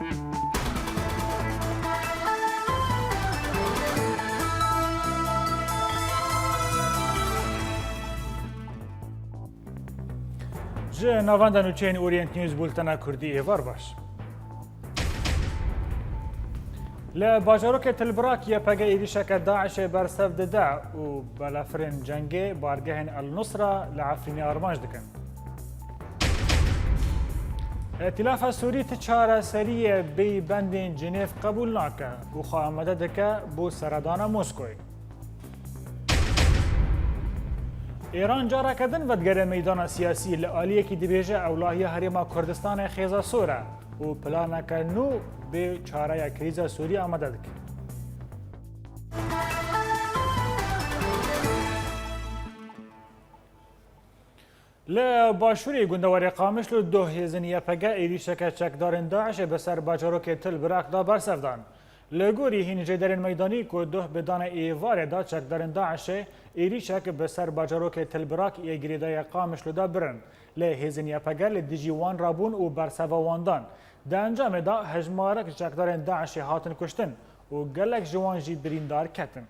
جه نواندن و چین اورینت نیوز بولتنا کردی ایوار باش. لباجروک تلبراک یا پگه ایریشک داعش برسف ددا و بلافرین جنگی بارگهن النصرة لعفرین آرماج دکن. ائتلاف سوری تچاره سریع بی بندین جنیف قبول ناکه و خواهمده دکه بو سردان موسکوی. ایران جارا کردن ودگره میدان سیاسی لعالیه که دیبیجه اولاهی حریم کردستان خیزا سوره و پلانک نو به چاره کریز سوری آمده دکه. لباشوری گندواری قامش لو دو هزینی پگه ایریشک چکدارن داعش بسر باجروک تل براک دا برسفدان. لگوری هین جدرن میدانی که دو بدان ایوار دا چکدارن داعش ایریشک بسر باجروک تل براک ایگریدای قامش لو دا برن. لهزینی پگه لدیجیوان رابون و برسفواندان. در انجام دا هجمارک چکدارن داعش هاتن کشتن و گلک جوان جی بریندار کتن.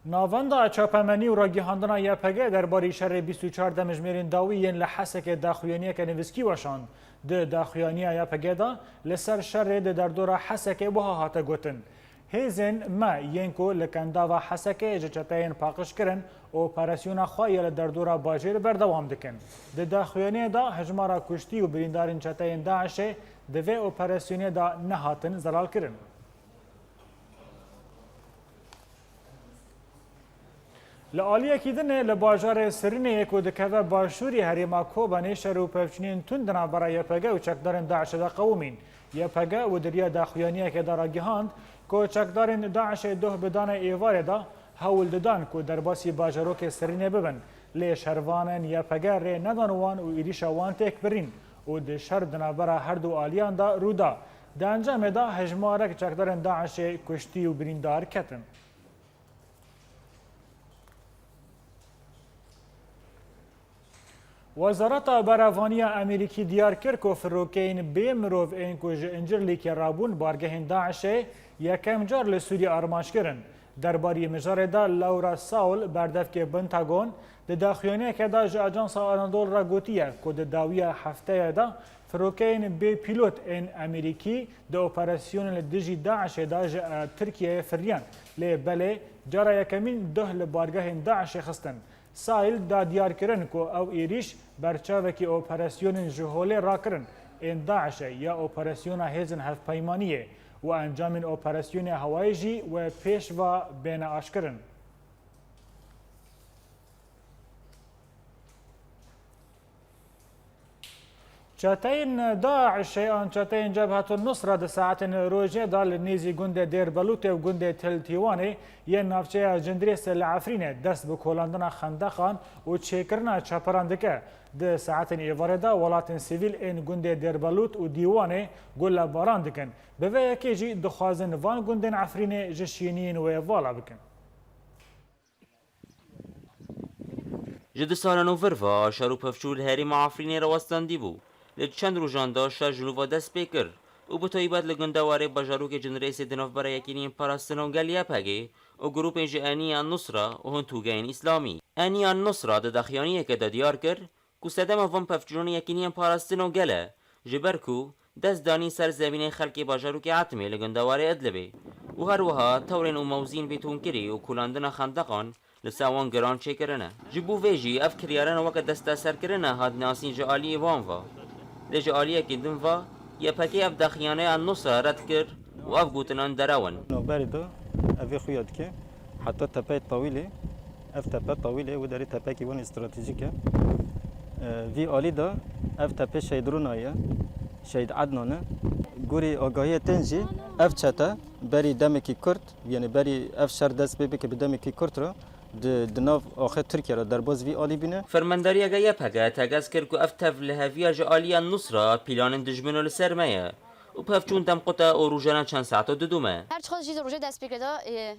ناوندا چاپمنی و راگیهاندنا یپگه درباره شر 24 دمجمیرین داویین لحسک داخویانی که نویسکی وشان ده داخویانی یپگه دا لسر شر ده در دور حسک بها هاته گوتن. هیزن ما ینکو لکندا و حسک جچتاین پاقش کرن اپراسیون خواهی در دور باجر بردوام دکن. ده داخویانی دا هجمارا کشتی و بریندارین چتاین داعش ده و اپراسیونی دا نهاتن زلال کرن. لعالیه کیدنه لباجار سرینه یکو دکوه باشوری هریما کوبانه شروع پفچنین تندنا برای یپگه و چکدارن داعش دا قومین. یپگه و دریا داخویانیه که دارا گیهاند که چکدارن داعش دو بدان ایواره دا هول ددان که در باسی باجاروک سرینه ببن. لی شروانن یپگه ری ندانوان و ایریشا وان تک برین و ده شر دنا برا هر دو آلیان دا رو دا. ده انجام دا هجمارک چکدارن داعش کشتی و بریندار کتن. وزارت براوانی امریکی دیار کرد که فروکین به مروف این که انجر لیک رابون بارگه داعش یکم جار لسوری آرماش کرن. درباره مجار دا لورا ساول بردف که پنتاگون ده داخویانی که دا اجانس آنادول را گوتیه که ده داویه هفته دا فروکین به پیلوت این امریکی ده اپراسیون لدیجی داعش دا ترکیه فریان لی بله جارا یکمین ده لبارگه داعش خستن. سایل دا دیار کرن که او ایریش برچاوه که اپراسیون جهوله را کرن این داعش یا اپراسیون هزن هفت پیمانیه و انجام اپراسیون هوایجی و پیش و بین آشکرن. چاتین داعش آن چاتین جبهة النصرة ده ساعت روجه دال نیزی گنده دیر بلوت و گنده تل تیوانه یه نافچه جندریس لعفرینه دست بکولاندن خندقان و چیکرنا چپراندکه ده ساعت ایواره دا ولاتن سیویل این گنده دیر بلوت و دیوانه گل باراندکن به ویکی جی دخوازن وان گنده عفرینه جشینین و والا بکن. جد سالانو ورفا شروع پفچول هری معافرینه رواستاندی بو. لچند روزان داشت جنوب دست پیکر و به طیبت لگندواره باجاروک جنریس دناف برای یکینی پاراستنون گلیه پگه و گروپ انج آنی النصرة و هن توگین اسلامی. آنی النصرة ده دخیانیه که دیار کر که صدم وان پفچون یکینی پاراستنون گله جبر کو دست دانی سر زمین خلق باجاروک عتمه لگندواره ادلبه و هر وها تورن و موزین بیتون کری و کلاندن خندقان لساوان گران چه کرنه. جبو ویجی اف کریارن وقت دست سر کرنه هاد ناسین جالی وانوا. لجالیه کندم و یا پکی اف دخیانه النصرة رد کرد و اف گوتنان دراون. باردو افی خویاد که حتی تپه طویله اف تپه طویله و داری تپه کی ون استراتژیکه. وی آلی دا اف تپه شیدرونایه شید عدنانه گوری آگاهی تنجی اف چتا بری دمکی کرد یعنی بری اف شر دست ببی که بدمکی کرد را دناف آخر ترکیه را در باز وی آلی بینه. فرمانداری اگه پگه تگاز کرد که افتف لهویه جالی النصرة پیلان دجمنو لسرمایه و پفچون دم قطع و روزانه چند ساعت دودومه. هر چقدر چیز روزه دست بکرده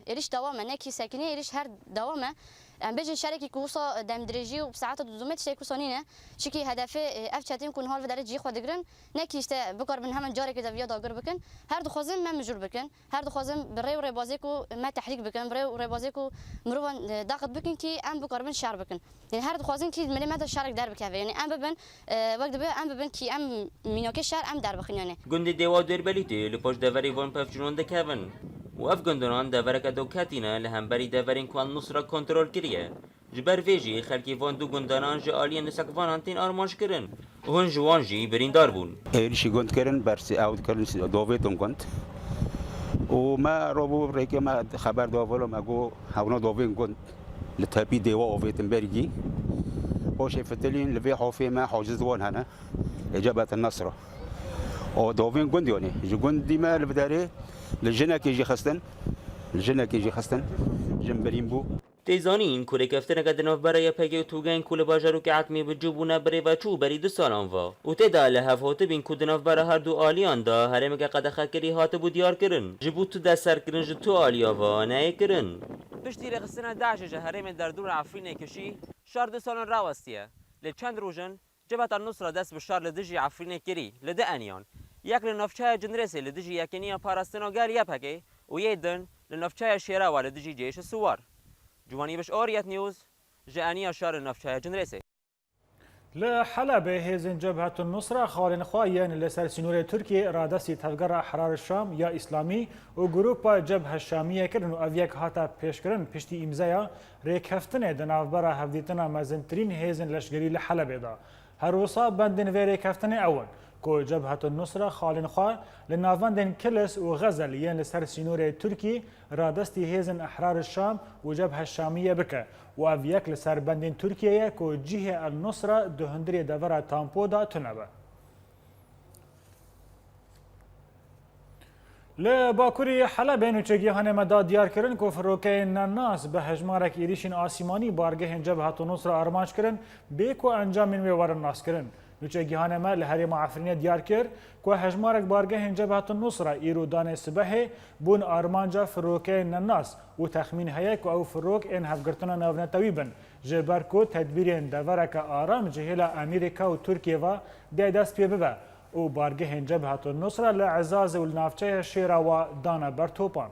ایریش دوامه نه کی سکنی ایریش هر دوامه ام بيجن شركي كوسا دم دريجي وبساعات دوزومت شي كوسانينه شكي هدف اف چاتين كون هال ودار جي خو دگرن نكيشت بكر من همن جاري كده فيا داگر بكن هر دو خوازم ما مجور بكن هر دو خوازم بري وري بازيكو ما تحريك بكن بري وري بازيكو مروان داقت بكن كي ام بكر من شعر بكن يعني هر دو خوازم كي من ما شارك دار بكافي يعني ام ببن وقت به ام ببن كي ام مينوكي شهر ام دار بخن يعني گوندی دیوا دربلیتی لپاش دوری وان پفچونون دکاون و اف گندنان دورک دو کاتینا لهمبری دورین کوان نصرا کنترل کریه جبر ویجی خلکی وان دو گندنان جه آلین نسک وان تین آرمانش کرن و هن جوان جی بریندار بون ایریشی گند کردن برسی آود کردن دویتون گند و ما رابو ریکی ما خبر داولم اگو هونا دوین گند لتابی دیوا آویتن برگی باشه فتلین لفی حافی ما حاجز وان هنا إجابة النصرة أو دوفين جندي يعني جندي ما البداري الجنة كيجي خستن الجنة كيجي خستن جنبرين بو تیزانین کوله کفتن که دناف برای پگی و توگین کوله باجرو که عتمی بجوبونه بری و چو بری 2 سالان وا و تدا لحف هات بین کو دناف برای هر دو آلیان دا هرم که قد خکری هات بو دیار کرن جبوت تو دست سر کرن جتو آلیا وا نه کرن پشتی رخصتنا داعش جهرم در دور عفرین کشی شهر 2 سالان راوستیه لچند روزن جبهة النصرة دست بشار لدجي عفرين كري لدى أنيان يك لنفشايا جنريسي لدجي يكنيا باراستنا قال يبهكي ويدن لنفشايا شيراوا لدجي جيش السوار جواني بش أوريات نيوز جانيا شار لنفشايا جنريسي لحلب هيزن جبهة النصرة خالن خوايان لسر سنوري تركيا رادسي تفجر أحرار الشام يا إسلامي وجروبا جبهة الشامية كرن وأفيك هاتا بيشكرن بشتي إمزايا ريكفتنه دنافبرا هفديتنا مازنترين هيزن لشجري لحلب دا هروسا بندن في ريكفتنه أول كو جبهة النصرة خالن خوا لنافندن كلس وغزل ين لسر سنوري تركي رادستي هيزن أحرار الشام وجبهة الشامية بك وأفيك لسر بندن تركيا كو جهة النصرة دهندري دفرة تامبودا تنبه لباكوري حلب نوچگیهان مدا دیار کرن کو فروکین الناس به هجمارک ایریشین آسیمانی بارگه جبهة النصرة ارمانج کرن به کو انجام من ور الناس کرن نوچگیهان ما لهری معفرینه دیار کر کو هجمارک بارگه جبهة النصرة ایرو دان سبه بون ارمانجا فروکین الناس و تخمین هيك او فروک ان هفگرتنا ناونا طبيبا جبر کو تدبیرین دورک آرام جهلا امریکا و ترکیه و ده دست ببه و بارگه جبهة النصرة لعزاز والنافچه شیرا و دانا برتوپان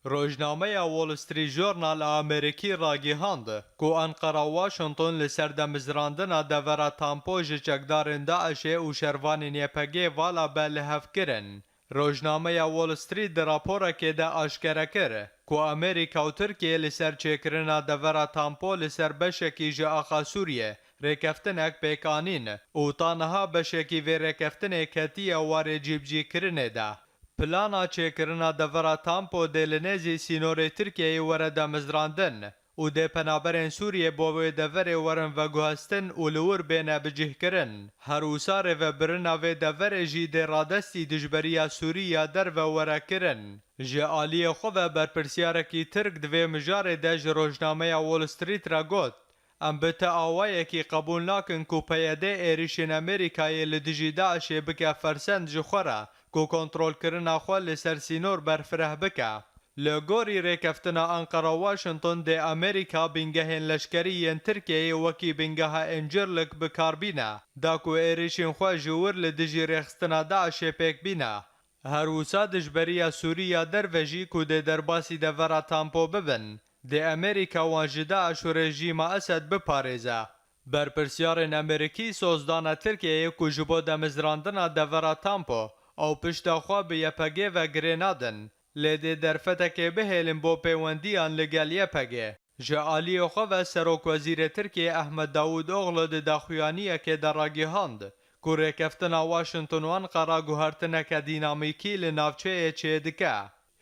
روزنامه وول استریت ژورنال امریکی راگیهاند کو انقره و واشنطن لسر دمزراندنا دورا تامپو جچکدارن داعش و شروان یپگی والا به لحف کرن. روزنامه وول استریت در راپورا که ده آشکره کر کو امریکا و ترکیه لسر چکرنا دورا تامپو لسر بشکی جا آخا سوریه ریکفتنک پیکانین و تانها بشکی وی ریکفتن کتیه واره جیبجی کرنه ده. پلانا چکرنا دورا تامپو دلنزی سینور ترکیه وره دمزراندن و ده پنابرین سوریه بووی دوره ورن و گوهستن و لور بینه بجه کرن. هر وساره و برنا و دوره جی ده رادستی دجبریا سوریه در و وره کرن. جه آلی خواه برپرسیارکی ترک دوی مجاره ده روزنامه وول استریت را گوت ام بتا آوائه کی قبول ناکن کو پیاده ایریشن امریکای لدجی داعش بکا فرسند جخورا کو کنترول کرنا خواه لسر سینور برفره بکا. لگوری ریکفتنا انقره واشنطن ده امریکا بینگهن لشکریین ترکیه وکی بینگه انجرلک بکاربینه دا کو ایریشن خواه جور لدجی ریخستنا داعش پیک بینه. هر وسا دجبریا سوریا دروژی کو ده درباسی ده ورا تامپو ببن ده امریکا وانج داعش و رژیم اسد بپارێزە. بەرپرسیارên ئەمریکی سۆزدانە ترکیەیە ku ji bo demizrandina devera Tampo ew piştexwe bi YPG vegirê nadin. Lê dê derfetekê bihêlin bo pêwendiyan li gel YPG. Ji aliyê xwe ve Serokwezîrê Tirkiye Ehmed Davutoğlu di daxuyaniyekê de ragihand ku rêkeftina Washington û Enqera guhertineke dînamîkî li navçeyê çê dike.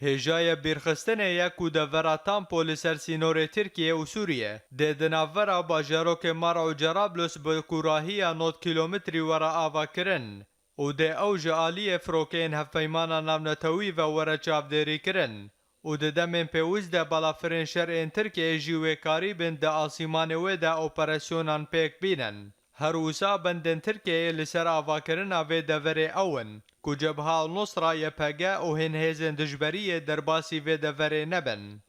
Hêjaya bîrxistinê ye ku devera Tampo li ser sînorê Tirkiye û Sûriye dê di navbera bajarokê Mara û Cerablus bi kurahiya 9 kîlometrî were avakirin û dê ew ji aliyê firokeyên hevpeymana navnetewî ve were çavdêrî kirin û di demên pêwîst de balafirên şerên Tirkiyeyê jî wêkarî bin di asîmanê wê de operasyonan pêk bînin. Her wisa bendên Tirkiyeyê li ser avakirina vê deverê ew in ku Cebha al-Nusra YPG û hên hêzên dijberiyê derbasî vê deverê nebin.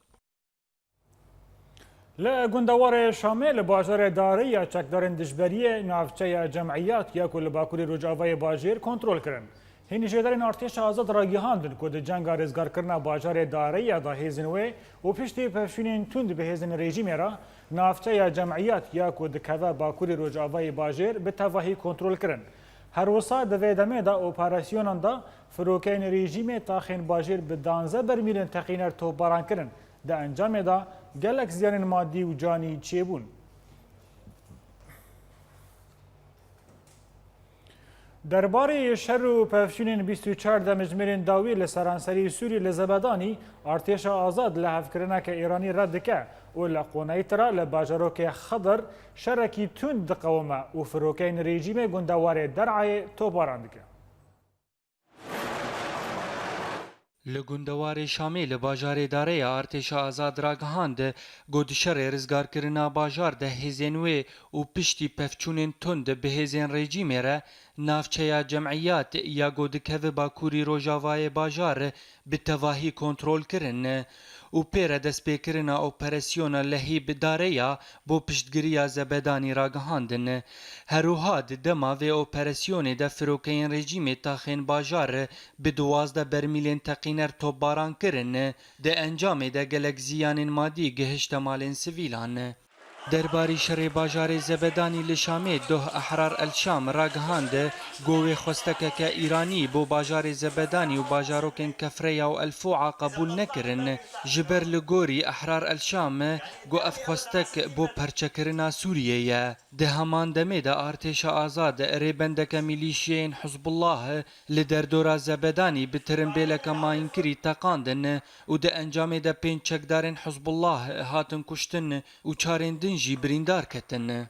لگندوار شامل بازار داری یا چکدارن دجبری نافچه جمعیت یا کل باکوری رجاوای باجیر کنترل کرن. هینی جدارن ارتش آزاد را گیهاندن که ده جنگ رزگار کرنا بازار داری یا ده هزینوه و پشتی پفشونین تند به هزین رژیم را نافچه جمعیت یا کد کوا باکوری رجاوای باجیر به تواهی کنترل کرن. هر وسا دوی دمه دا اپراسیونان دا فروکین رژیم تاخین باجیر به 12 برمیل تقینر توپاران کرن. ده انجام دا گلک زیان مادی و جانی چی بون. درباره شر و پفشونین 24 دمجمرین داوی لسرانسری سوری لزبدانی ارتش آزاد لحف کرنه که ایرانی رد که و لقونه ترا لباجروک خضر شرکی تند قومه و فروکین رژیم گندوار درعای توپارند که. لگندوار شامی لباجار داره ارتش آزاد را گهاند گودشر رزگار کرنا باجار ده هزینوی و پشتی پفچونین تند به هزین رژیم را نافچه جمعیت یا گودکه باکوری روژاوای باجار به تواهی کنترل کرن و پیر دست پیکرنا اپراسیون لهیب داره بو پشتگیری زبدانی را گهاندن هروها دما و اپراسیون ده فروکین رژیم تاخین باجار به 12 برمیلین تقینر توباران کرن ده انجام ده گلک زیان مادی گهشت مالین سویلان درباری شر باجار زبدانی لشامی ده احرار الشام را گهاند گوه خستک که ایرانی بو باجار زبدانی و باجاروکن کفره و الفوعه قبول نکرن جبر لگوری احرار الشام گو اف خستک بو پرچکرنا سوریه ده همان دمه ده ارتش آزاد ریبندک میلیشین حزب الله لدردورا زبدانی بترن بیلک ماینکری تقاندن و ده انجام ده پین چکدارن حزب الله هاتن کشتن و چارندن جی بریندار کتن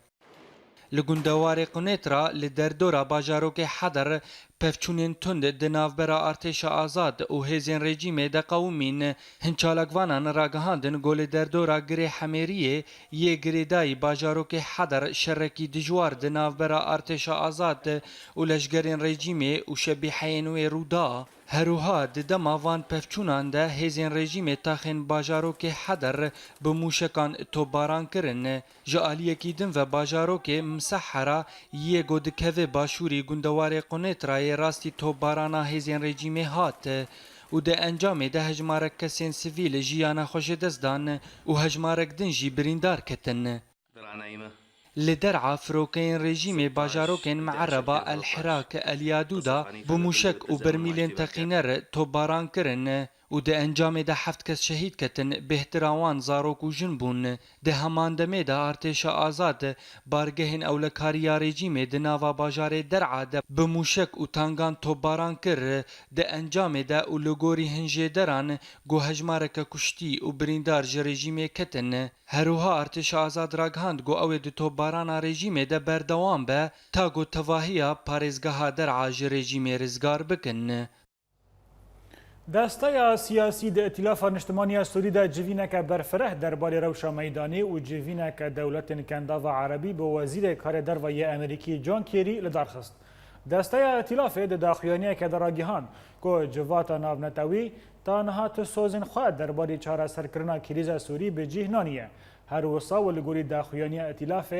لگندوار قنیترا لدردورا باجاروک حدر پفچونین تند دناوبرا ارتش آزاد و هزین رژیم ده قومین هنچالکوانان را گهاندن گول دردورا گری حمیریه یه گریدای باجاروک حدر شرکی دجوار دناوبرا ارتش آزاد و لشگرین رژیم و شبیحین و رودا هروها دما وان پفچونان ده هزین رژیم تاخین باجاروک حدر بموشکان توباران کرن جالیه کیدن و باجاروک مسحرا یه گودکوه باشوری گندوار قنیترای راستی توبارانا هزین رژیم هات و ده انجام ده هجمارک کسین سویل جیانا خوش دزدان و هجمارک دنجی بریندار کتن لدرعا فروكين رژیم باجاروكين معربة الحراك اليادودا بموشك و برميلين تقينر توباران کرن و ده انجام ده 7 کس شهید کتن بهتراوان زاروک و جنبون ده همان دمه ده ارتش آزاد بارگهن اولکاریا رژیم ده ناوا باجار درعا ده بموشک و تانگان توباران کر ده انجام ده و لگوری هنجه دران گو هجمارک کشتی و بریندار رژیم کتن هروها ارتش آزاد راگهاند گو او ده توباران رژیم ده بردوام به تا گو تواهیا پارزگاه درعا رژیم رزگار بکن دسته سیاسی د ائتلاف اجتماعی سوری د جوینک برفره درباره روشا میدانی و جوینک دولت کانادا و عربی به وزیر کار دروازه امریکی جان کیری لدرخست. دسته ائتلاف د داخلیانی که در راگیهان که جوات ناونتوی تا نهات سوزن خواهد درباره چاره سرکرنا کریز سوری به جهنانیه. هر وسا و لگوری داخلیانی ائتلاف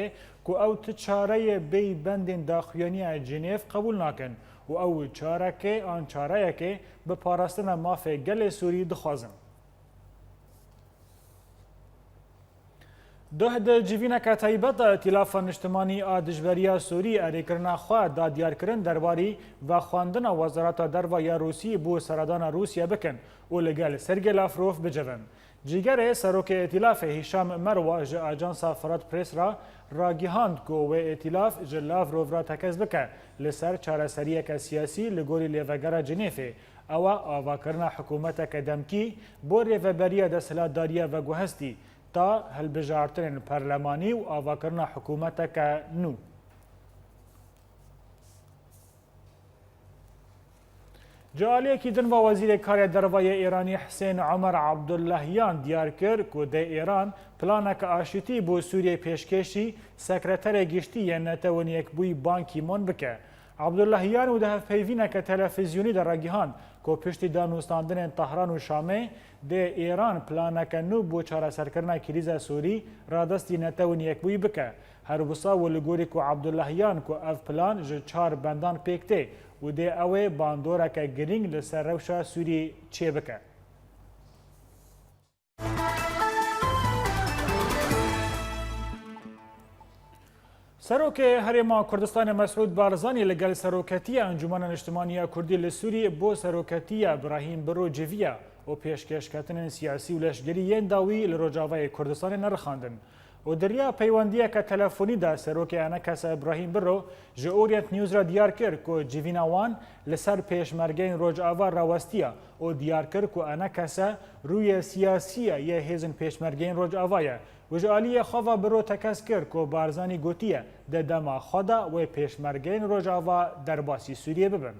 که او تچاره بی بند داخلیانی جنیف قبول ناکن و او چاره که آن چاره که به پاراستن مافه گل سوری دخوازن. ده د جوینک تایبت ائتلاف اجتماعی آدجبریا سوری اریکرنا خواه دا دیار کرن درباری و خواندن وزارت دروازه روسی بو سردان روسیه بکن و لگل سرگی لاوروف بجون. جیگر سروک ائتلاف هشام مروه ج آژانس فرانس پرس را راگیهاند که و ائتلاف ج لاوروف را تکز بکه لسر چارەسەریەک سیاسی لگوری لیوگر جنیفه او آواکرنا حکومت کدمکی بو ریوبریه دستهلاتداریه و گوهستی تا هلبجارتن پارلمانی و آواکرنا حکومت که نو. جالیه کی دن و وزیر کار دروازه ایرانی حسین عمر عبداللهیان دیار کرد که در ایران پلانک آشتی بو سوریه پیشکشی سکرتر گشتی نتوانی یک بوی بانکی من بکه. عبداللهیان و ده پیوینک تلفزیونی در راگیهان کو پشتی دانوستاندن طهران و شامه ده ایران پلانک نو بو چاره سرکرنا کریزا سوری رادستی نتون یک بوی بکه هر بسا و لگوری کو عبداللهیان کو اف پلان ج 4 بندان پیکته و ده اوه باندورک گرینگ لسر روشا سوری چه بکه سروک هرما کردستان مسعود بارزانی لگل سروکتی انجمن اجتماعی کردی لسوری بو سروکتی ابراهیم برو جویا و پیشکش کردن سیاسی و لشگری داوی لروجاوای کردستان نرخاندن و دریا پیوندی که تلفنی دا سروک انکس ابراهیم برو جو اورینت نیوز را دیار کرد که جویناوان لسر پیشمرگین روجاوا راوستیا و دیار کرد که انکس روی سیاسی یه هیزن پیشمرگین روجاوایه و جالی خوا برو تکس کرد که بارزانی گوتیه ده دما خدا و پیشمرگین روجاوا در باسی سوریه ببن.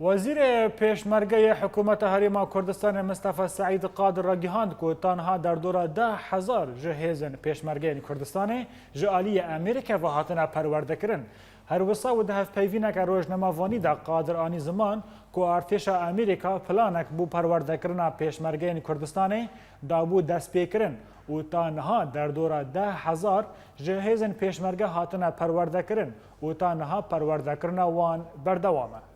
وزیر پیشمرگه حکومت هریما کردستان مصطفی سعید قادر را گهاند که تنها در دوره 10,000 جهیزن پیشمرگه کردستان جالی امریکا و هاتنا پرورده کرن. هر وسا و دهف پیوینک روزنامه‌وانی دا قادر آنی زمان که ارتش امریکا پلانک بو پرورده کرنا پیشمرگه کردستان دا بو دست پیکرن و تنها در دوره 10,000 جهیزن پیشمرگه هاتنا پرورده کرن و تنها پرورده کرنا وان بردوامه.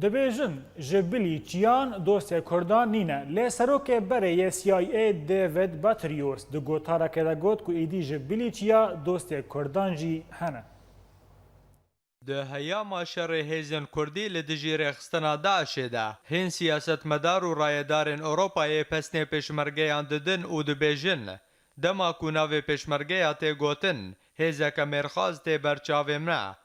دبیجن جبلی چیان دوست کردان نینه لی سروک بره CIA دیوید باتریوس دو گوتارا که دا گوت که ایدی جبلی چیا دوست کردان جی هنه. ده هیاما شر هیزن کردی لدجی رخستنا داعشه ده هین سیاست مدار و رایدارن اوروپای پسنه پشمرگه انددن او دبیجن دما کناوی پشمرگه آتی گوتن هیزه که مرخاز تی برچاویم نه.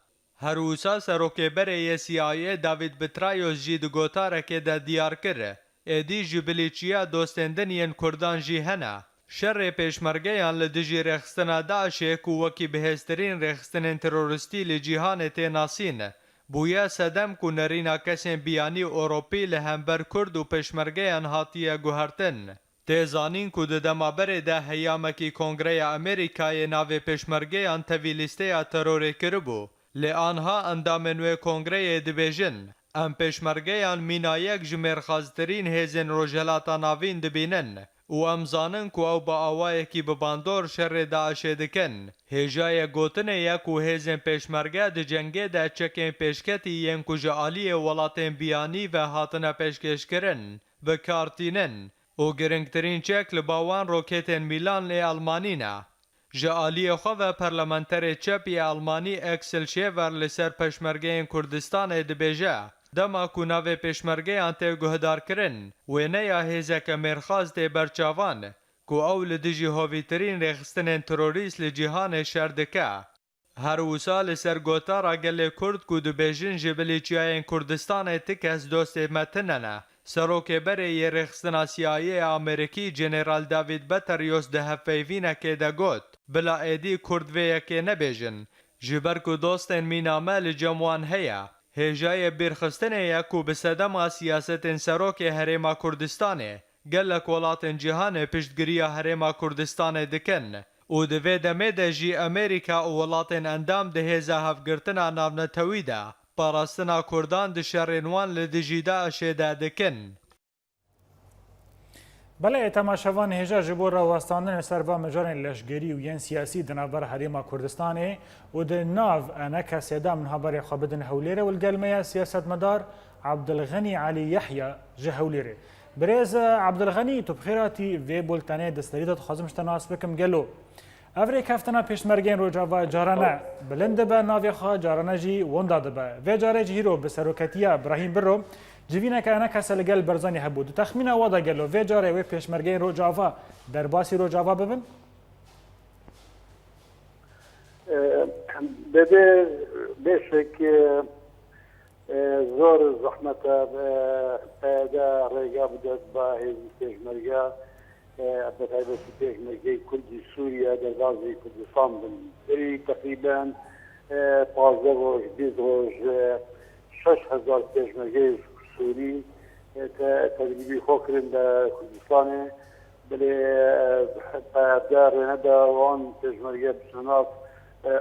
هروسا سروکه بره CIA داوید بترایوس جی دو گوتارکه ده دیار کره ایدی جبلیچیا دوستندن ین کردان جی هنه شر پیشمرگه یان لدجی رخستنا داعشه که وکی بهسترین رخستن تروریستی لجیهان تی ناسین بویا سدم که نرینا کسین بیانی اوروپی لهمبر کرد و پیشمرگه یان هاتیه گوهرتن تیزانین که ده دما بره ده هیامکی کنگره امریکای ناو پیشمرگه یان تاوی لیسته تروری کربو لی آنها اندامنوی کنگره دبیجن ام پیشمرگیان مینایک جمرخازترین هیزن روژلاتا ناوین دبینن و امزانن که او با آوائه کی بباندور شر داعشه دکن هیجای گوتن یک و هیزن پیشمرگه ده جنگه ده چکین پیشکتی ین کجالی ولاتین بیانی و هاتن پیشکش کرن و کارتینن و گرنگترین چک لباوان روکیتن میلان لی آلمانی نه جالی خو پارلمانتر چپی آلمانی اکسل شیور لسر پشمرگه کردستان دبیجه دما کناوی پشمرگه انته گهدار کرن و نیا هیزه که مرخاز ده برچاوان که اول دجی هویترین رخستن تروریست لجیهان شردکه هر وسا لسر گوتارا گل کرد که دبیجن جبلی چیاین کردستان تکس دوست متننه سروک بره یه رخصتنا CIA امریکی جنرال داوید باتریوس ده هفیوینه که ده گوت بلا ایدی کردویه که نبیجن جبر که دوستن مینامه لجموان هیا هجای برخستنه یکو بسدما سیاست سروک هریما کردستانه گلک ولاتن جهان پشتگیری هریما کردستانه دکن او دوی دمه ده جی امریکا و ولاتن اندام ده هزا هفگرتنا ناونتویده پاراستنا کردان ده شرینوان لدجی داعشه ده دکن. بله تماشاوان هجا جبور راوستاندن سروا مجارن لشگری و ین سیاسی دنابر حریما کردستانه و ده ناو انکا سیدا من هبار خوابدن هولیره و الگلمه سیاست مدار عبدالغنی علی یحیی جهولیره. برز عبدالغنی تو بخیراتی وی بولتانه دستریدت خازمشتا ناس بکم گلو. افری کفتنا پیشمرگین رو جاوا جارانه بلند به ناوی خواه جارانه جی ونداد به و جاره جهیرو به سروکتیا ابراهیم برو جوینه که انا کسل گل برزانی هبود تخمین وادا گلو و جاره و پیشمرگین رو جاوا در باسی رو جاوا ببین بده بشک زور زحمت پیدا ریگا بودد با پیشمرگه بتعرف پیشمرگه کردی سوریا در غازی کردستان بری تقریبا 15 روز 20 روز 6,000 پیشمرگه سوری تدریبی خو کردن در کردستان بله در ندا وان تجمعیت بسناف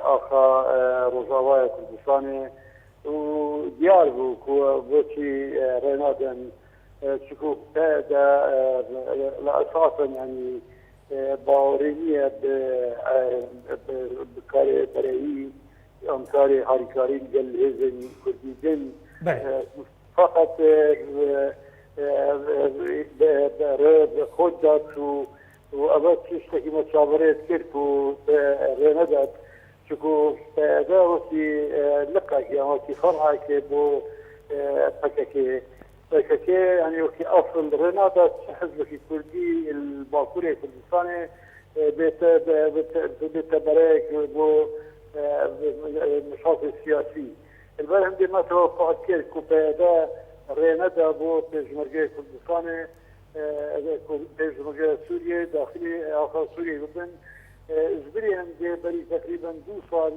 آخا روزاوای کردستان و دیار بو که بوچی رنادن چکو دا لأساسا يعني باورية بكاري بريئي أمكاري هاريكاري قل هزن كرديدن فقط خود دات و أبد تشتكي مشاورات كيركو رندات شكو دا وكي لقاك يعني وكي فرعك بو بكاكي يعني وكي أصل رندات حزبك الكردي الباكوري الكردستاني بتبريك بو النشاط السياسي البلد دي ما توقعت كيركو دا رندا بو بجمرجي كردستاني بجمرجي سوريا داخلي آخر سوريا ببن زبري هم دي بري تقريبا 2 سال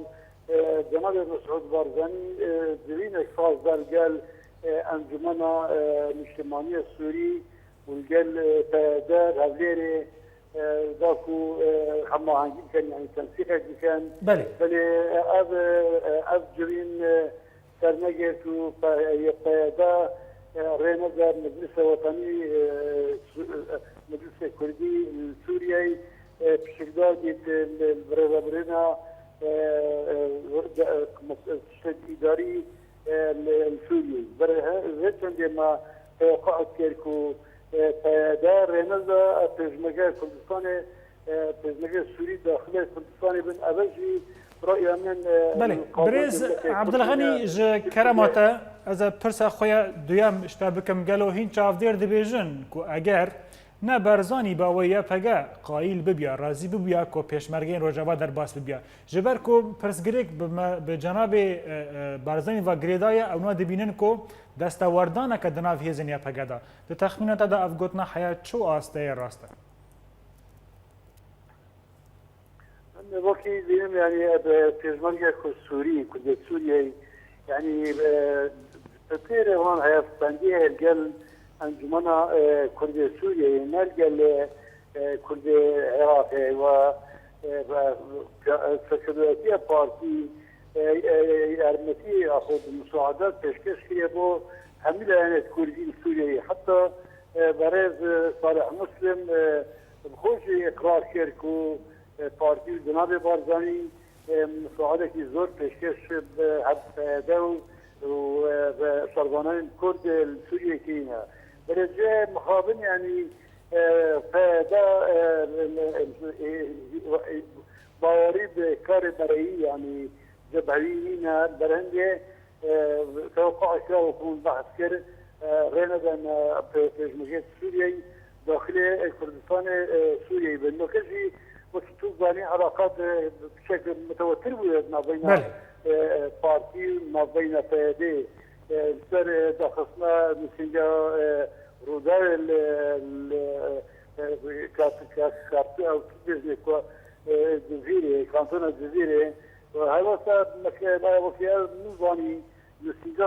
جناب مسعود بارزاني دوينك فاز قال انجمنا الاجتماعية السوري والقال دار هفليري ذاكو حما عندي كان يعني تنسيق كان بله اب جرين سرنجت ويقادا ريندا مجلس وطني مجلس كردي السوري بشكل البرينا إداري السوري برهن عندما توقعت كيركو دا ريندا تجمع كردستان تجمع السوري داخل كردستان بن أبجي رأي من بله بريز عبد الغني ج كرامته از پرس خویا دویم اشتبکم گلو هین چافدیر دبیجن کو اگر نه برزانی با ویا پگا قایل ببیا راضی ببیا کو پیشمرگین روجاوا در باس ببیا جبر کو پرس گریک به جناب برزانی و گریدای او نه دبینن کو دستاوردانه که دناو هیزن یا پگا دا د تخمینات دا افگوتنا حیات چو آسته راسته وكي دينم يعني بيجمرجة كسوري كده سوريا يعني تطير هون هي فندية الجل أنجمنا كرد سوريا نرجع كرد عراقي و سكرتية بارتي أرمتي أخذ مساعدات تشكيش كي بو حملة يعني كردي سوريا حتى برز صالح مسلم بخوش إقرار كيركو پارتی جناب بارزانی مساعده که زور پیشکش دو و سربانان کرد سوریه کینه برجه مخابن یعنی فدا باوری به کار برایی یعنی جبهوی نه برنده توقع اشیاء وکون بحث کرد رندن پیشمجید سوریه داخل کردستان سوریه بنو کسی وكتوب باني علاقات بشكل متوتر ما بين بارتي ما بين فيدي سر دخلنا مسنجا رودا كارتي او بزنس الجزيره كانتون الجزيره وهذا صار مكان وفي نظامي مسنجا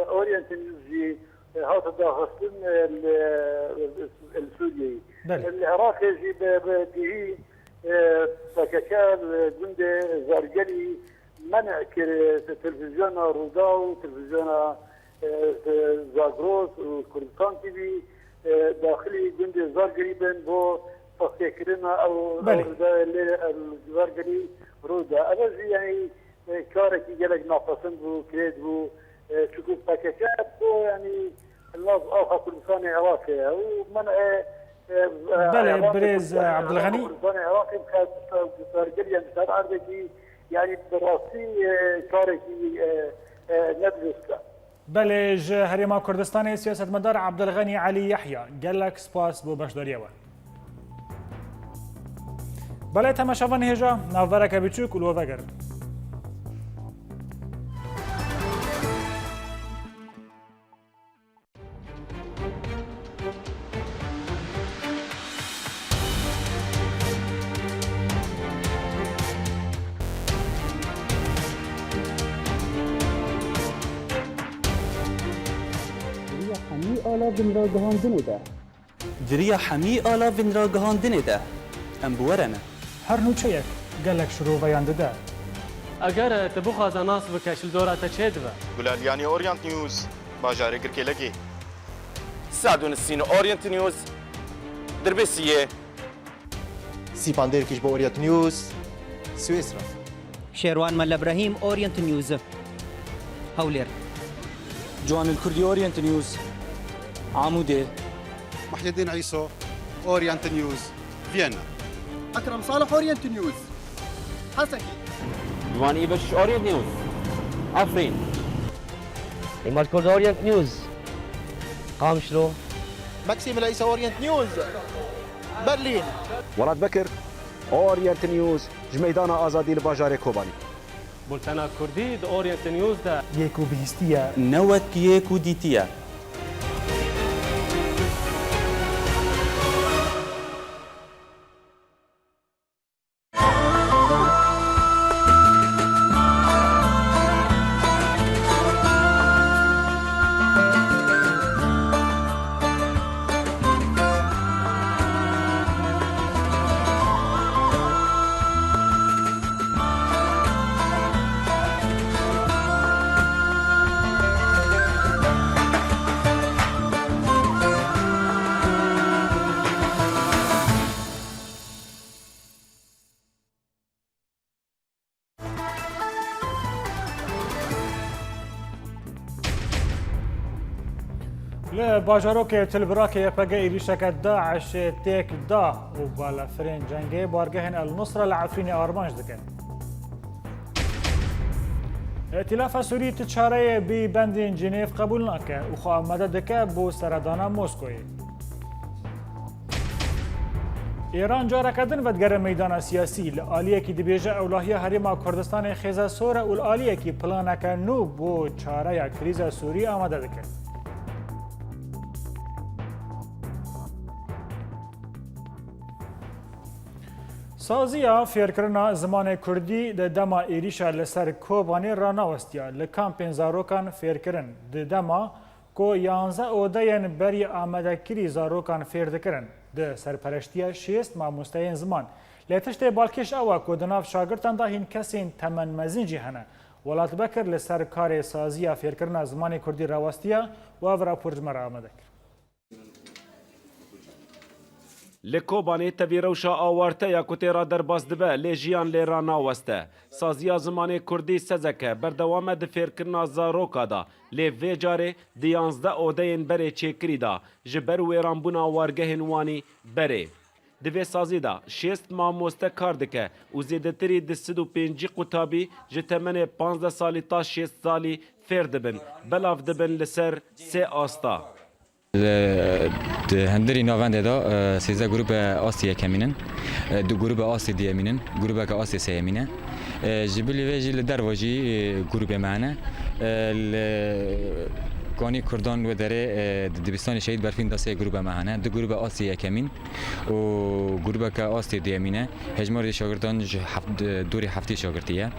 اورينت نيوزي هذا داخل السوري العراق يجي بديه فكان جند زرجلي منع تلفزيون رودا وتلفزيون زاغروس وكردستان تي في داخلي جند زرجلي بين بو فكرنا او زرجلي رودا هذا يعني كاركي جلج ناقصن بو كريد بو شكوك فكان يعني الناس اخر كردستان عراقي ومنع بله بريز عبد الغني يعني براسي كاركي ندرسه بله هريما كردستان سياسة مدار عبد الغني علي يحيى قال لك سباس بو بشداريوا بله تماشاوان هجا نافبرك بچوك ولو وگر آلا بمراجعان بوده دریا حمی آلاوین را گهاندنه ده ام بورنه هەر نوچەیەک gelek şiroveyان dide. اگر تبو خوازه ناس بکش دورا تچه دبه گلالیانی اورینت نیوز باجاره گرکلگی سعدون السين اورينت نيوز دربسيه سيباندير كيش بأورينت نيوز سويسرا شيروان مال ابراهيم اورينت نيوز هولير جوان الكردي اورينت نيوز عمودي محي الدين عيسو اورينت نيوز فيينا اكرم صالح اورينت نيوز حسكي جوان ايبش اورينت نيوز عفرين ايمال كرد اورينت نيوز قامشلو ماكسيم العيسى اورينت نيوز برلين ولاد بكر اورينت نيوز جميدان آزادي الباجار كوباني بولتانا كردي د اورينت نيوز ده یەک و بیستیە نوت يك وديتيا لە باژارۆکێ تلبراکە یەپەگە ئێریشەکە داعش تێک دا و بالەفرێن جەنگێ بارگەهێن ئەلنوسرە لە عەفرینی ئارمانج دەکەن. ئێتیلافە سووری چارەیە بی بەندین جنێڤ قبول ناکە و خۆ ئامادە دەکە بۆ سەردانا مۆسکۆیە. ئێران جارەکەدن بەدگەرە مەیدانە سیاسی لە ئالیەکی دەبێژە ئەولاهیە هەرێما کوردستانی خێزە سۆرە و ئالیەکی پلانەکە نو بۆ چارەیە کریزە سووری ئامادە دەکەن. سازیا فێرکردنا زمانی کوردی د دەما ئێریشە لەسەر کۆبانێ ڕناوەستیە لە کامپێن زارۆکان فێرکردن د دەما کۆ 11 ئۆدەیەن بەری ئامادەکری زارۆکان فێر دەکردن د سەرپەرشتیە 6 مامۆستایەن زمان لێ تشتێ باڵکێش ئەوە کۆ دناو شاگرتاندا هین کەسین تەمەن مەزنجی هەنە وڵات بەکرد لەسەر کارێ سازیا فێرکردنا زمانی کوردی ڕاوەستیە و راپۆرجمەرە ئامادەکرد. لکوبانی تبیروشا آورته یا کتیرا در باز دبه لیجیان لیرا ناوسته سازیا زمان کردی سزکه بردوام دفیر کرنا زاروکا دا لی وی جاره دیانزده اودین بره چکری دا جبر ویران بونا وارگهن وانی بره دوی سازی دا 6 ماموسته کار دکه و زیدتری د 105 قطابی جتمن 15 سالی تا 6 سالی فیر دبن بلاف دبن لسر 3 آستا هندری ناونده دا 13 گروپ آسیا کمینن دو گروپ آسی دیمینن گروپ که آسی سیمینه جبلی و جل درواجی گروپ معنا کانی کردان و داره دبستان شهید برفین دسته گروپ معنا دو گروپ آسیا کمین و گروپ که آسی دیمینه هجمار شاگردان دوری هفته شاگردیه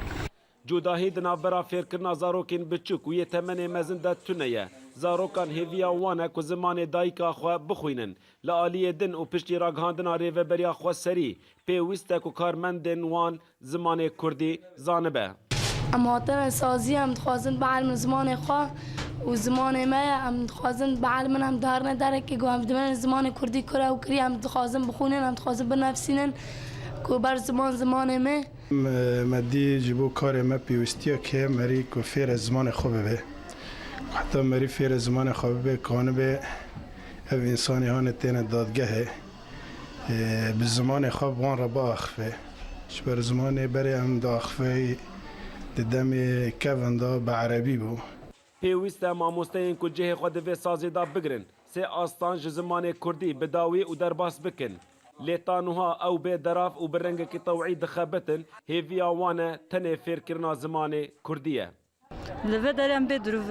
جوداهی دنابرا فێرکردنا زارۆکên biçûk û yê temenê mezin de tune ye zarokan hêviya wan e ku zimanê dayika xwe bixwînin li aliyê din û piştî ragihandina rêveberiya xwe serî pêwîst e ku karmendên wan zimanê kurdî zanibe. Em hatin sazî em dixwazin bielmin zimanê xwe û zimanê me ye em dixwazin bielmin em diharine derekê ku em dibin zimanê kurdî kure û kirî em dixwazin bixwînin em dixwazin binefsînin ku ber zimanê me مدی جبو کار ما پیوستیه که مری کو فیر زمان خوب به حتی مری فیر زمان خوب به کانه به او انسانی هان تین دادگاه به زمان خوب وان را با اخفه شبر زمان بری هم دا اخفه دم کوندا به عربی بو پێویستە مامۆستەیەن ku cihê xwe divê sazê da bigirin sê astan ji zimanê kurdî bi dawî û derbas bikin lêtanûha ew bê deraf û bi rengekî tewî dixebitin hêviya wan e tenê fêrkirina zimanê kurdî ye. Li vê derê em bê dirûv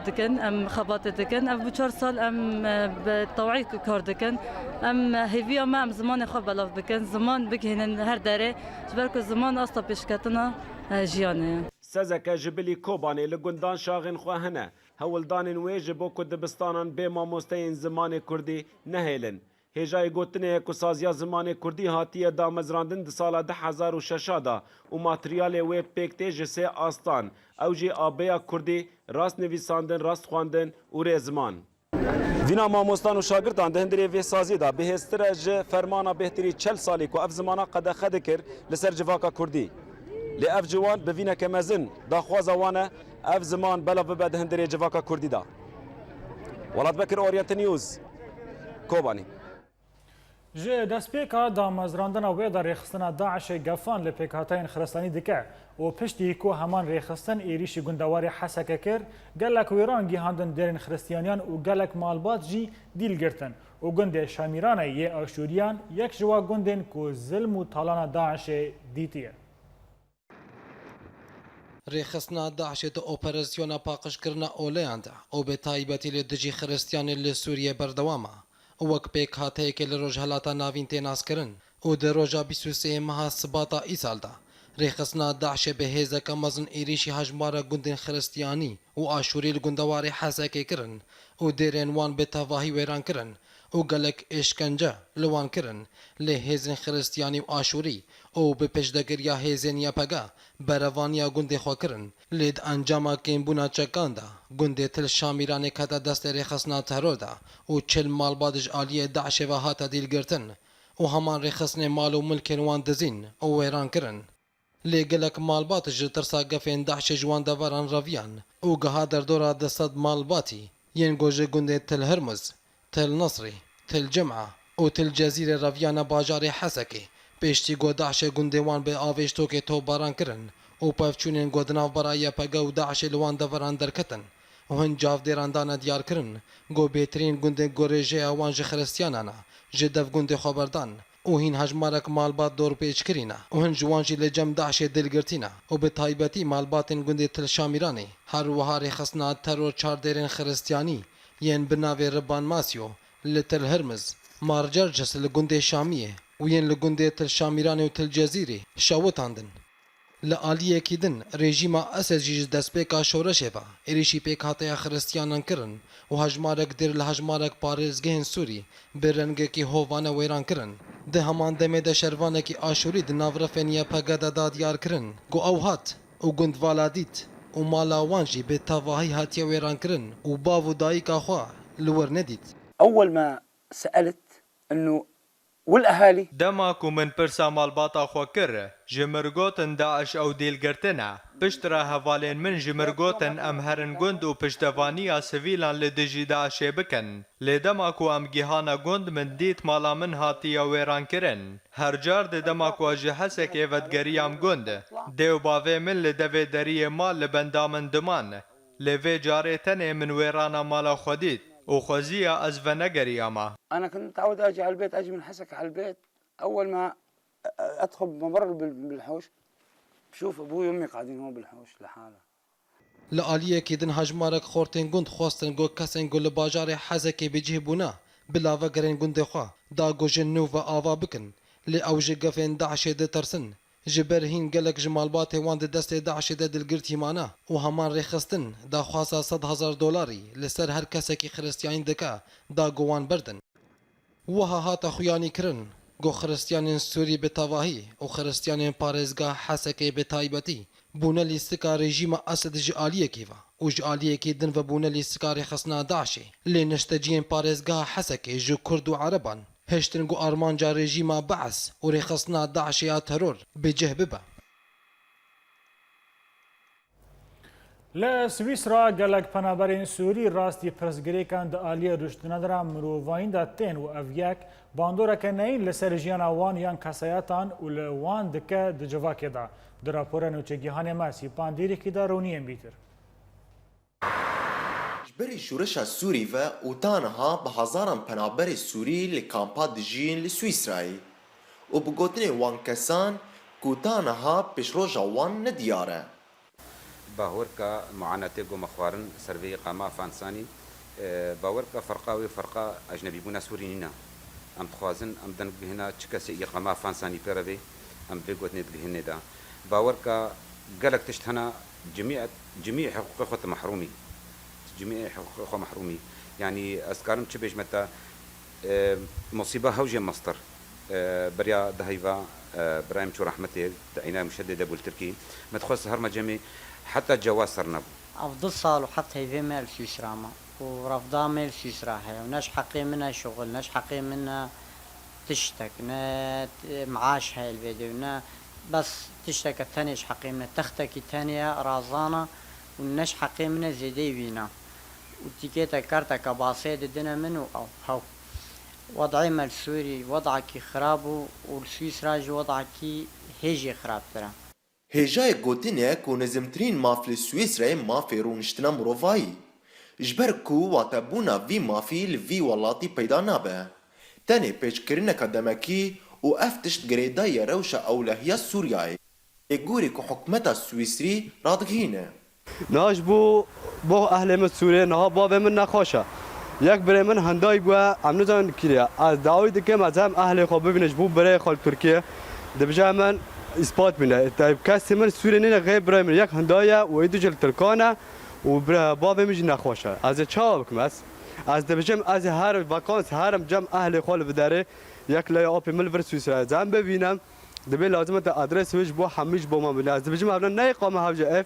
dikin em xebatê dikin ev bu 4 sal em bi tewî kar dikin em hêviya me em zimanê xwe belav bikin ziman bigihînin her derê ji ber ku ziman asta pêşketina jiyanê ye. Sezeke ji bilî Kobanê li gundan şaxên xwe hene hewildanên wê ji bo ku dibistanan bê mamosteyên zimanê Kurdî nehêlin. هێژای گوتنەیە ku saziya zimanê Kurdî hatiye damezrandin di sala 2006 da û materyalê wê pêk tê ji sê astan ew jê abeya Kurdî, rastnivîsandin, rastxwandin û rêziman. Vîna mamostan û şagirdan di hindirê vê sazî da bihêztir e ji fermana bêhtirî çel salî ku ev zimana qedexe dikir li ser civaka Kurdî. Lê ev ciwan bi vîneke mezin daxwaza wan e ev ziman belav bibe di hindirê civaka Kurdî da. Welat Bekir, Orient News, Kobanî. Ji destpêka damezrandina wê da rêxistina Daişê gefan li pêkhateyên xiristanî dike û piştî ku heman rêxistin êrişî gundewarê Hesekê kir, gelek wêran gîhandin derên xristiyaniyan û gelek malbat jî dîl girtin û gundê Şamîranê yê Aşûriyan yek ji wa gundên ku zilm û talana Daişê dîtiye. Rêxistina Daişê di operasyona paqijkirina oleyan de û bi taybetî li dijî xiristiyanê li Sûriyê berdewam e. Wek pêkhateyekê li Rojhelata Navîn tê naskirin û di roja 23 meha Sibata îsal da rêxistina Daişê bi hêzeke mezin êrişî hejmara gundên xiristiyanî û Aşûrî li gundewarê Hesekê kirin û derên wan bi tevahî wêran kirin û gelek îşkence li wan kirin lê hêzên xiristiyanî û Aşûrî û bi pêşdegiriya hêzên YPG berevaniya gundê xwe kirin lê di encama kêmbûna çekan da gundê Til Şamîranê kete destê rêxistina teror da û çil malbat ji aliyê Daişê ve hate dîlgirtin û heman rêxistinê mal û milkên wan dizîn û wêran kirin. Lê gelek malbat ji tirsa gefên Daişê ji wan deveran reviyan û giha derdora di sed malbatî yên got ji gundê Til Hirmuz, Til Nisrî, Til Cim'a û Til Cezîrê reviyana bajarê Hesekê. Pêştî got Daişê gundê wan bi avêjtokê topbaran kirin û pevçûnên got di navbera YPG û Daişê li wan deveran derketin û hin cavdêran dane diyar kirin got bêtirîn gundên gorêjeya wan ji xiristiyanan e ji dev gundê xwe berdan û hîn hejmarek malbat dorpêç kirîne û hin ji wan jî li cem Daişê dilgirtîne û bi taybetî malbatên gundê Til Şamîranê her wiha rêxistina teror çarderên xiristiyanî yên bi navê Riban Masyo li Til Hirmuz, Marcercis li gundê Şamiyê û yên li gundê Til Şamîranê û Til Cezîrê şewitandin. Li aliyekî din rejîma Esed jî ji destpêka şoreşê ve êrişî pêkhateya xiristiyanan kirin û hejmarek dêr li hejmarek parêzgehên Sûrî bi rengekî hovane wêran kirin. Di heman demê de şervanekî Aşûrî di nav refên YPG de da diyar kirin got ew hat û gund vala dît û mala wan jî bi tevahî hatiye wêran kirin û bav û dayîka xwe li wir nedît. أول ما سألت إنه والأهالي دما ku min pirsa malbata xwe kir ji mirgotin Daeş ew dêlgirtin e. Piştre hevalên min ji mirgotin em herin gund û piştevaniya sivîlan li dijî Daişê bikin. Lê dema ku em gihana gund min dît mala min hatiye wêran kirin. Her car di dema ku ji Hesekê vedgeriyam gund dê û bavê min li devê deriyê mal li benda min diman. Lê vê carê tenê min wêrana mala xwe dît. وخوزية أزفنا قريما. أنا كنت متعود أجي على البيت، أجي من حسك على البيت، أول ما أدخل بممر بالحوش بشوف أبوي وأمي قاعدين هون بالحوش لحالة. لآلية دن هجمارك خورتين گوند خواستن گو کسین گو لباجار حزكي بجيه بونا بلا وگرين گوند خوا دا گو جنو و آوا بکن لی اوج گفين داعش ده ترسن جبرهین گلک جمالبات وان دست داعش ده دلگرتی مانا و همان رخصتن دا خواسا $100,000 لسر هر کسی که خريستيان دکا دا گوان بردن وها هاتا خویانی کرن گو خريستيان سوری بتواهی و خريستيان پارزگاه حسكي بتایبتی بونا لیستکا رژیم اسد جالیه کیوا و جالیه کی دن و بونا لیستکا رخصنا داعش لی نشتجین پارزگاه حسكي جو کرد و عربان هشتن گو آرمان جا رژیم بعث و رخصنا داعش یا ترور بجه ببا ل سویسرا گلک پنابرین سوری راستی پرسگریکان د آلیه رشدندرا مروواین دا تین و اویک باندورا کنین لسر جیان آوان یان کسایتان و لوان دکه د جواکه دا در راپور نوچگیهان ماسی پاندیری که دا رونیم بیتر جبري شورش السوري و وتانها بهزاران پنابر السوري لكامبات دجين لسويسراي وبقوتني وان كسان كوتانها بشروجا وان ندياره باوركا معاناتي جو مخوارن سرفي قاما فانساني باوركا فرقاوي فرقا اجنبي بونا سورينا ام تخوازن ام دن هنا تشكاسي قاما فانساني بيربي ام بيغوتني هنا دا باوركا قالك تشتهنا جميع حقوق اخوة محرومي جميع حقوق محرومي يعني اسكارم تشبيش متى مصيبة هوجة مصدر بريا دهيفا برايم شو رحمتي عناية مشددة بالتركي متخصص هرمة جمي حتى الجواز صرنا أفضل صال وحتى هيفي مال سويسرا ورفضا مال سويسرا هي وناش حقي منها شغل ناش حقي منها تشتك معاش هاي الفيديو بس تشتك الثانية حقي منها تختك الثانية رازانة وناش حقي منها زيدي بينا وتيكيتا كارتا كباسيد الدنا منه أو هو وضعي مال سوري وضعك خرابو والسويسراج وضعك هيجي خراب ترى هجای گوتینه کو نزمترین مافل سویسرای مافی رونشتنا مروفایی جبر کو واتبونا وی مافی لوی ولاتی پیدا نابه تاني پیش کرنه کدمکی و افتشت گریدای روشا اولهیا سوریای اگوری که حکمت سویسری رادگهینه ناش بو اهل من سوریه نها باب من نخوشه یک برای من هندای بو عم نزان کلیه از دعوی دکم از هم اهل خواب ببینش بو برای خال ترکیه دبجا من اثبات منه طيب كاس من سوري نينا غير برايم ياك هندايا ويدوج التركانا وبابا مش نخوشه از چاوك مس از دبجم از هر واکانس هرم جم اهل خال بداره یک لا اوبي ملفر سويسرا زعم ببینم دبي لازم انت ادرس وش بو حميش بو ما بلا دبجم ابنا ناي قام هاوجه اف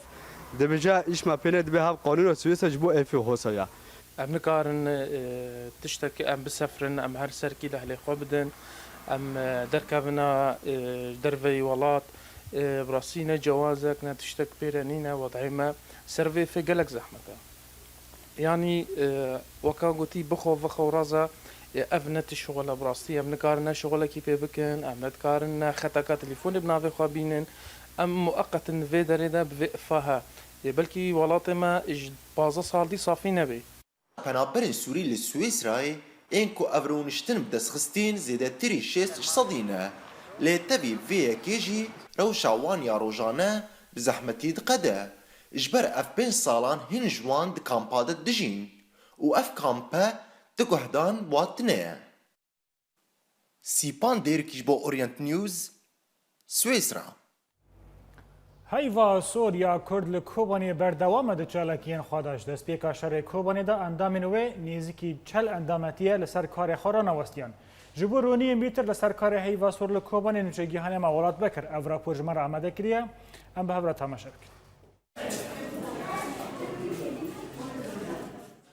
دبجا ايش ما بين دبي هاب قانون سويسرا جبو اف هوسايا ام نكارن تشتكي ام بسفرن ام هر سركي لاهل خبدن ام دركبنا درفي ولات براسينا جوازك نتشتك بيرانينا وضعيما سرفي في قلق زحمته يعني وكان قلتي بخو رازا افنت الشغل براستي ام نكارنا شغل كيف بكن ام نكارنا خطاكا تليفون بنافي خوابينن ام مؤقتا في دريدا بفاها بلكي ولاتما بازا صالدي صافي نبي پنابرین سوری لسویسرای این کو افرونشتن بدسخستین زیده تری شست صدینه لیتوی وی کیجی روشاوان یا روزانه بزحمتی دقده اجبر اف بین سالان هن جوان د کامپاده دجین و اف کامپه دگهدان بواتنه سیپان دیرکیش با اورینت نیوز سویسرا هیوا سوریا کرد لکوبانی بردوام ده چالکین خودش دست پیکا شر کوبانی ده اندامین و نیزکی چل اندامتیه لسر کار خورا نوستیان جبو رونی میتر لسر کار هیوا سور لکوبانی نوچگی هنه مولات بکر او راپور جمر آمده کریه ام به هبرا تماشا بکن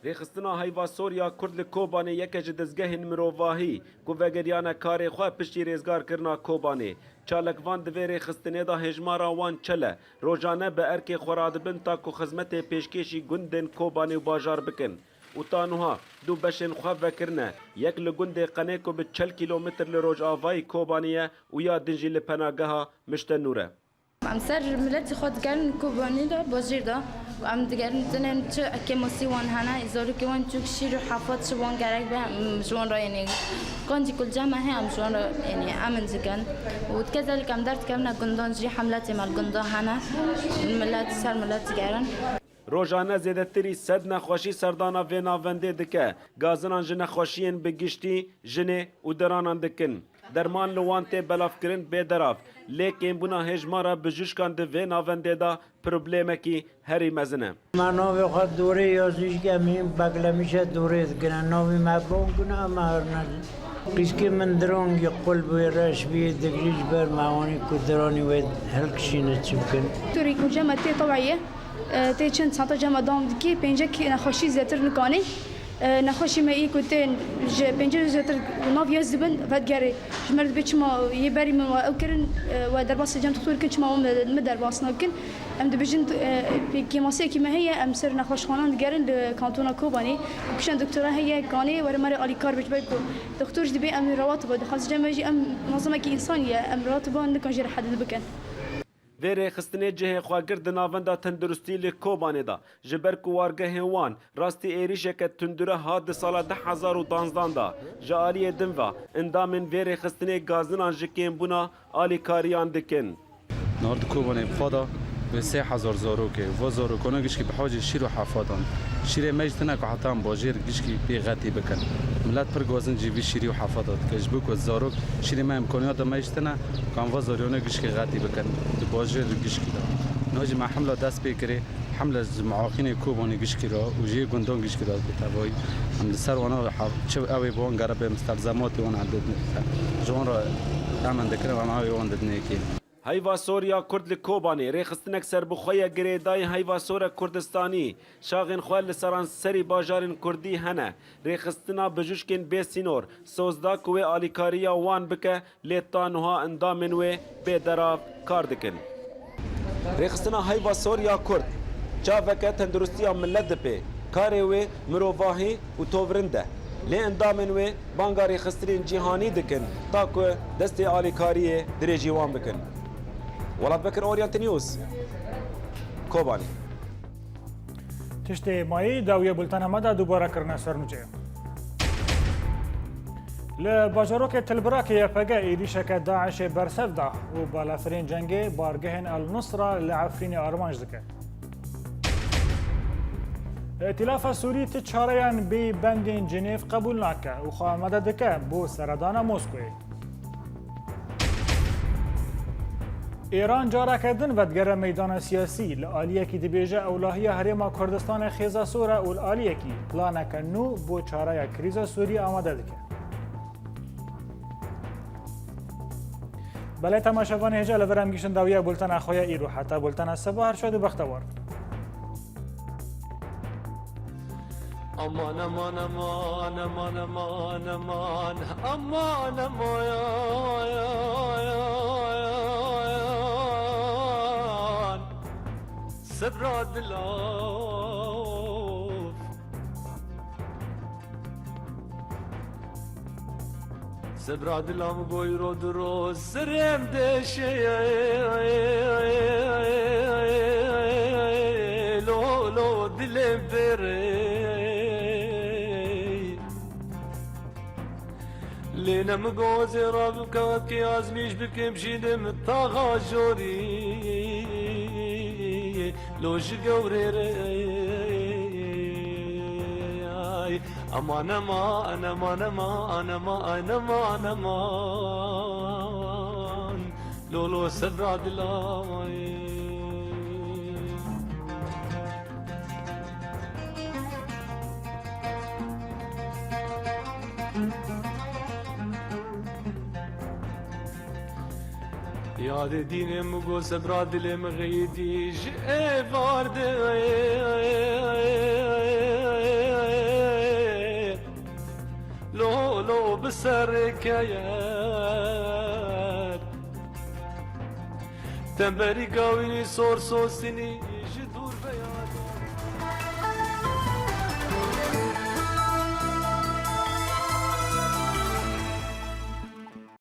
ریخستنا هیوا سوریا کرد لکوبانی یکج دزگه مروواهی کو وگریان کار خواه پشتی ریزگار کرنا کوبانی چالکوان دوی ریخستنه دا هجمارا وان چله روزانه به ارک خوراد بن تا کو خدمت پیشکشی گندن کوبانی و باجار بکن و تانوها دو بشن خواه وکرنه یک لگند قنه کو به 40 کیلومتر لروج آوای کوبانیه و یا دنجی لپناگه مشتن نوره عم سر ملتي خود كان كوباني ده بوزير ده وعم تقارن تنين شو كموسي وان هنا إزارو كمان شو كشير حافظ شو وان قريب به مشوان را يعني كنتي كل جامعة هي مشوان را يعني عمل زكان وكذلك عم درت كمنا جندان جري حملاتي مع الجندان هنا الملات سر ملات قارن روزانه زیادتری صد نخوشی سردانا و ناونده دکه گازنان جن نخوشیین بگشتی جنه و درانان دکن درمان لوانته بلاف کرن بدراف لیکن بنا هجمارا بجوشکان ده و ناونده دا پروبلیمکی هری مزنه منو بخواد دوره یازیش گمیم بگلمیشه دوره دکنه ناوی مبون کنه اما هرنه قیسکی من درون یه قلب و رش بی دگریج بر معانی کدرانی و هلکشینه چی بکن توری کنجا متی طبعیه تی چند ساعت جمع دام دکی پنجه که نخوشی زیادتر نکنی نخوشی ما ای کتین پنجه زیادتر نافیه زبن فدگری جمرد بیچ ما یه بری ما او کرن و در باس جمع تطور کن چما ما در باس نکن ام دبیجن کیماسی کی ما هی ام سر نخوش خانان دگرن کانتونا کوبانی کشن دکترا هی کانی و مر علی کار بیچ بیکو دکتور جدی ام روات بود خاص جمع جی ام منظمه کی انسانیه ام روات بود نکن جر حد بکن ویره خستنه جه خواگرد ناوندا تندرستی لکوبانه دا جبر کوارگه هوان راستی ایریشه که تندره هاد سال 2012 دا جالی دنوا اندامن ویره خستنه گازنان جکیم بونا آلی کاریان دکن نارد کوبانه بخدا به 3000 زاروکه و زاروکانه گشکی به حاج شیر و حفادان شیر مجتنه که حتی هم باجیر گشکی بیغتی بکن ملت پر گازن جیوی شیری و حفادات که جبک و زاروک شیر ما امکانیات مجتنه که هم و زاریانه گشکی غتی بکن باجیر گشکی دا ناجی محمله دست بکره حملة معاقين كوبوني قشكرا وجي قندون قشكرا بتابوي عم لسر وانا شو قوي بون قرب مستلزماتي وانا عددني جون عمل ذكر ومعاوي وانا عددني كي هیوا سوریا کرد لکوبانی ریخستنک سر بخویا گریدای هیوا سورا کردستانی شاغن خوال لسران سری باجارن کردی هنه ریخستنا بجوشکن بیسینور سوزدا کوی آلیکاریا وان بکه لیتانوها اندامن و بیدراف کاردکن ریخستنا هیوا سوریا کرد چاوکه تندرستی ملت دپی کاری و مروواهی و توورنده لی اندامن و بانگاری خسترین جهانی دکن تاکو دستی آلیکاری دریجی وان بکن ولاد بكر اورينت نيوز كوباني تشتي ماي داويه بولتانا مدى دوباره كرنا سرنجه لباجروك تلبراك يفقا ايديشك داعش برسفدا وبالافرين جنگي بارگهن النصرة لعفرين ارمانج دكه ائتلاف سوري تشاريان ببندين جنيف قبول ناكا وخامده دكه بو سردان موسكوي ایران جارا کردن ودگر میدان سیاسی لآلیه کی دبیجه اولاهی هرما کردستان خیزا سوره و الآلیه کی پلانک نو بو چاره کریزا سوری آماده دکه. بله تماشاوان هجا لورم گیشن داویه بولتن اخویا ایرو حتی بولتن الصباح شد و بختوار. امان امان امان امان امان امان امان امان صبر دلاف صبر دلام بوی رو درست سرم دشه لو لو دلم بره لينا مقوزي رابك وكي عزميش بكم شيدم الطاغة جوري لو شقوري ري امان امان امان امان امان امان امان لولو سبرا دلاي یاد دینم گو سبرا دلم غیدی جه وارده لو لو بسر کیاد تنبری گاوینی سور سوسینی